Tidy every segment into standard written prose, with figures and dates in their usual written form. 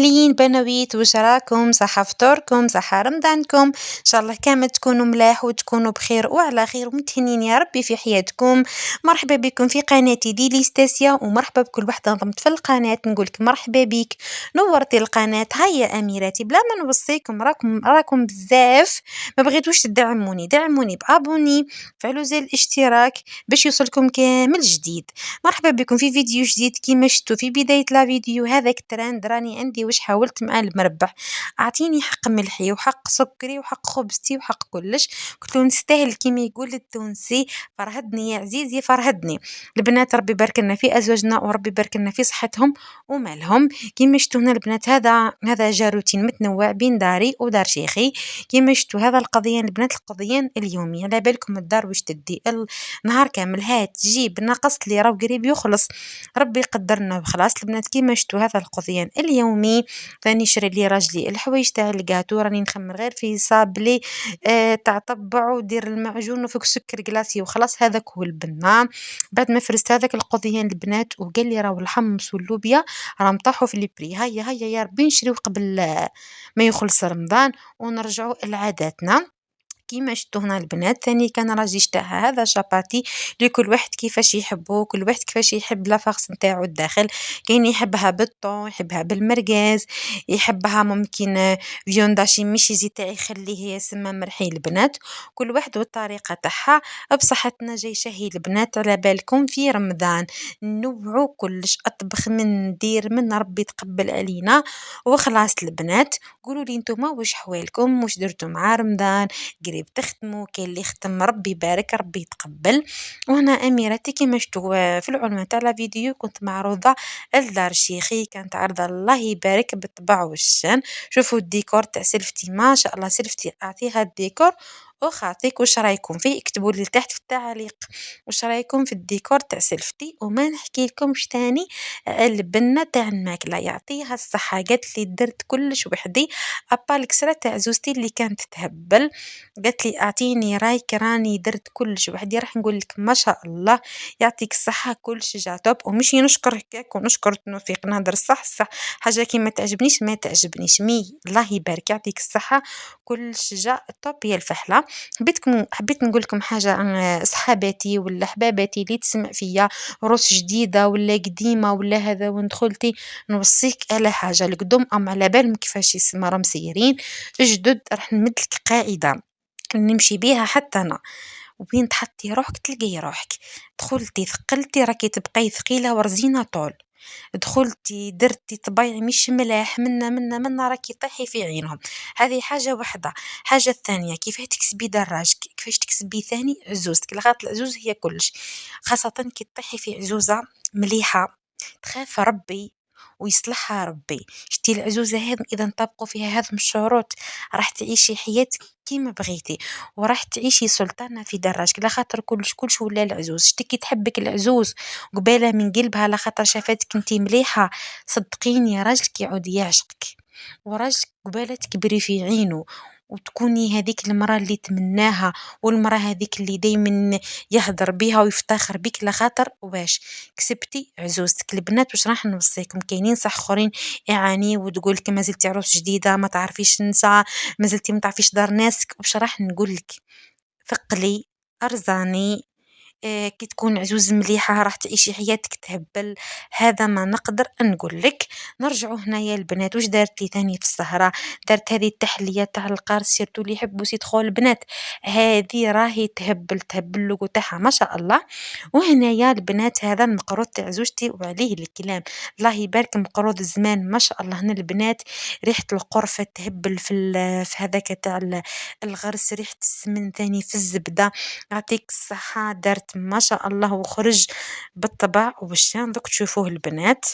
أهلين بنويت، واش راكم؟ صحة فطوركم، صحة رمضانكم، إن شاء الله كامل تكونوا ملاح وتكونوا بخير وعلى خير ومتهنين يا ربي في حياتكم. مرحبا بكم في قناتي ديليستاسيا، ومرحبا بكل وحدة انضمت في القناة. نقولك مرحبا بك، نورتي القناة. هيا أميراتي، بلا ما نوصيكم، راكم بزاف ما بغيتوش تدعموني، دعموني بابوني، فعلوا زر الاشتراك باش يوصلكم كامل جديد. مرحبا بكم في فيديو جديد. كيما شفتوا في بداية لا فيديو، هذاك الترند راني عندي واش حاولت مع المربح. اعطيني حق ملحي وحق سكري وحق خبزتي وحق كلش. قلت له نستاهل كيما يقول التونسي، فرهدني يا عزيزي فرهدني. البنات ربي يبارك لنا في ازواجنا وربي يبارك لنا في صحتهم ومالهم. كيما شفتوا هنا البنات، هذا جاروتين متنوع بين داري ودار شيخي. كيما شفتوا هذا القضيان البنات، القضيان اليومي. على بالكم الدار واش تدي نهار كامل هات تجيب ناقص لي راه قريب يخلص، ربي يقدرنا وخلاص. البنات كيما شفتوا هذا القضيان اليومي. راني شري لي راجلي الحوايج تاع الكاتو، راني نخمر غير في صابلي تاع طبع ودير المعجون وفوق سكر كلاصي وخلاص. هذاك هو البنان. بعد ما فرست هذاك القضيان البنات، وقال لي راهو الحمص واللوبيا راهم طاحوا في البري. هيا هيا يا ربي نشريو قبل ما يخلص رمضان ونرجعوا لعاداتنا. كيما شفتوا هنا البنات، ثاني كان راجي اشتاها هذا شاباتي لكل واحد كيفاش يحبه، كل واحد كيفاش يحب لافاغس نتاعو الداخل. كاين يحبها بالطون، يحبها بالمرقاز، يحبها ممكن فيونداشي مش يزيد تاع يخليه يسمى مرحي. البنات كل واحد والطريقه تاعها. بصحتنا جاي شهي البنات، على بالكم في رمضان نوعو كلش، اطبخ من ندير من ربي يتقبل علينا وخلاص. البنات قولوا لي نتوما واش حوالكم، واش درتوا مع رمضان؟ قريب تختموا؟ كاين اللي ختم ربي يبارك ربي يتقبل. وهنا اميرتي كيما شفتوا في العنوان تاع لا فيديو، كنت معروضه لدار شيخي، كانت عرضه الله يبارك بالطبع والشان. شوفوا الديكور تاع سلفتي، ما شاء الله سلفتي اعطيها الديكور وخاطيك. واش رايكم فيه؟ اكتبوا لي تحت في التعليق واش رايكم في الديكور تاع سلفتي. وما نحكي لكمش تاني البنه تاع الماكله يعطيها الصحه، قالت لي درت كلش وحدي ابا الكسره تاع زوزتي اللي كانت تهبل. قالت لي اعطيني رايك، راني درت كلش وحدي. راح نقول لك ما شاء الله يعطيك الصحه، كلش جا توب. ومشي نشكر هكاك ونشكر توفيق، نهضر صح صح. حاجه كي ما تعجبنيش ما تعجبنيش، مي الله يبارك يعطيك الصحه كلش جا توب يا الفحله. حبيت نقول لكم حاجه عن صحاباتي ولا حباباتي اللي تسمع فيا، روس جديده ولا قديمه ولا هذا وين دخلتي، نوصيك على حاجه القدم ام على بالهم كيفاش يسمى راهم مسيرين جدد. راح نمدلك قاعده نمشي بيها حتى أنا، وين تحطي روحك تلقي روحك. دخلتي ثقلتي راكي تبقاي ثقيلة ورزينة طول، دخلتي درتي طبيعي مش ملاح منا راكي طيحي في عينهم. هذه حاجة واحدة. حاجة الثانية، كيفاه تكسبي دراجك، كيفاش تكسبي ثاني عزوزتك. لغات العزوز هي كلش، خاصة كي تطيحي في عزوزة مليحة تخاف ربي ويصلحها ربي. شتي العزوزة هذ إذا نطبقوا فيها هذم الشروط راح تعيشي حياتك كيما بغيتي، وراح تعيشي سلطانة في دراجك. لا خاطر كلش ولا العزوز. شتي كي تحبك العزوز قبالة من قلبها، لا خاطر شافتك انتي مليحة، صدقيني راجلك يعود يعشقك، وراجلك قبالة تكبري في عينه وتكوني هذيك المرأة اللي تمناها، والمرأة هذيك اللي دايما يهدر بيها ويفتخر بك. لخاطر واش كسبتي عزوزتك. البنات واش راح نوصيكم، كاينين صح اخرين يعاني وتقول لك ما زلتي عروس جديده ما تعرفيش نساء، ما زلتي ما تعرفيش دار ناسك. واش راح نقول لك، ثقلي ارزاني. كي تكون عزوز مليحة راح تعيشي حياتك تهبل. هذا ما نقدر نقول لك. نرجعوا هنايا البنات، واش دارت لي ثاني في السهرة؟ دارت هذه التحلية تاع القارص، سيرتو اللي يحبوا سيدخل البنات، هذه راهي تهبل اللوغو تاعها ما شاء الله. وهنايا البنات هذا المقروض تاع زوجتي وعليه الكلام الله يبارك، مقروض زمان ما شاء الله. هنا البنات ريحة القرفة تهبل في هذاك تاع الغرس، ريحة السمن ثاني في الزبدة. يعطيك الصحة، دارت ما شاء الله وخرج بالطبع والشان. دوك تشوفوه البنات،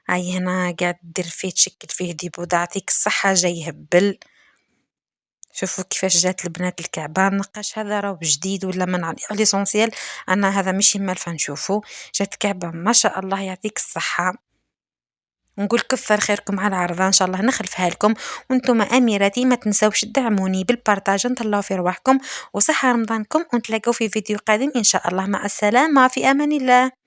هاي هنا قاعد دير فيه تشكل فيه ديبودا. يعطيك الصحة جاي يهبل. شوفوا كيفاش جات البنات الكعبة. النقاش هذا راهو جديد ولا من على ليسونسيال، انا هذا ماشي مالفه نشوفه. جات كعبة ما شاء الله يعطيك الصحة. نقول كثر خيركم على العرضة، ان شاء الله نخلفها لكم. وانتم اميراتي ما تنسوش تدعموني بالبارتاج. نتهلاو في رواحكم وصحة رمضانكم، ونتلاقاو في فيديو قادم ان شاء الله. مع السلامة، في امان الله.